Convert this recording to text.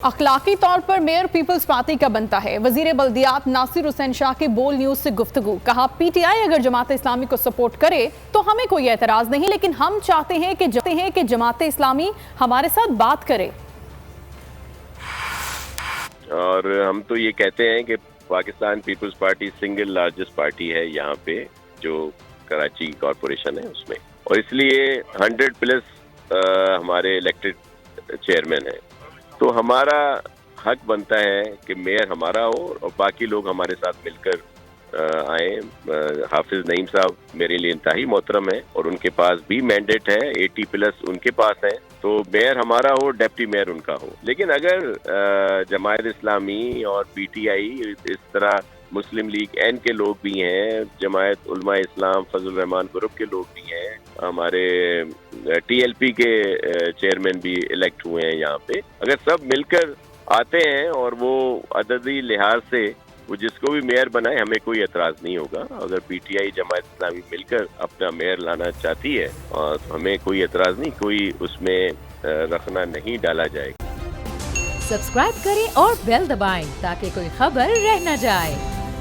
अखलाकी तौर पर mayor peoples party का बनता है। वजीर बल्दियात नासिर हुसैन शाह की बोल न्यूज से गुफ्तगू। कहा पीटीआई अगर जमात इस्लामी को सपोर्ट करे तो हमें कोई एतराज नहीं, लेकिन हम चाहते हैं कि जमात इस्लामी हमारे साथ बात करे। और हम तो ये कहते हैं कि Pakistan Peoples Party single largest party है यहाँ पे, जो कराची कॉरपोरेशन है उसमें, और इसलिए 100+ हमारे इलेक्टेड चेयरमैन हैं। तो हमारा हक बनता है कि मेयर हमारा हो और बाकी लोग हमारे साथ मिलकर आए। हाफिज नईम साहब मेरे लिए इंतहाई मोहतरम है और उनके पास भी मैंडेट है, 80+ उनके पास है। तो मेयर हमारा हो, डिप्टी मेयर उनका हो। लेकिन अगर जमात इस्लामी और पीटीआई इस तरह मुस्लिम लीग एन के लोग भी हैं, जमायत उलमा इस्लाम फजल रहमान ग्रुप के लोग भी हैं, हमारे टीएलपी के चेयरमैन भी इलेक्ट हुए हैं यहाँ पे, अगर सब मिलकर आते हैं और वो अददी लिहाज से वो जिसको भी मेयर बनाए, हमें कोई एतराज नहीं होगा। अगर पीटीआई जमात इस्लामी मिलकर अपना मेयर लाना चाहती है और हमें कोई एतराज नहीं, कोई उसमें रखना नहीं डाला जाएगा। सब्सक्राइब करें और बेल दबाएं ताकि कोई खबर रह न जाए।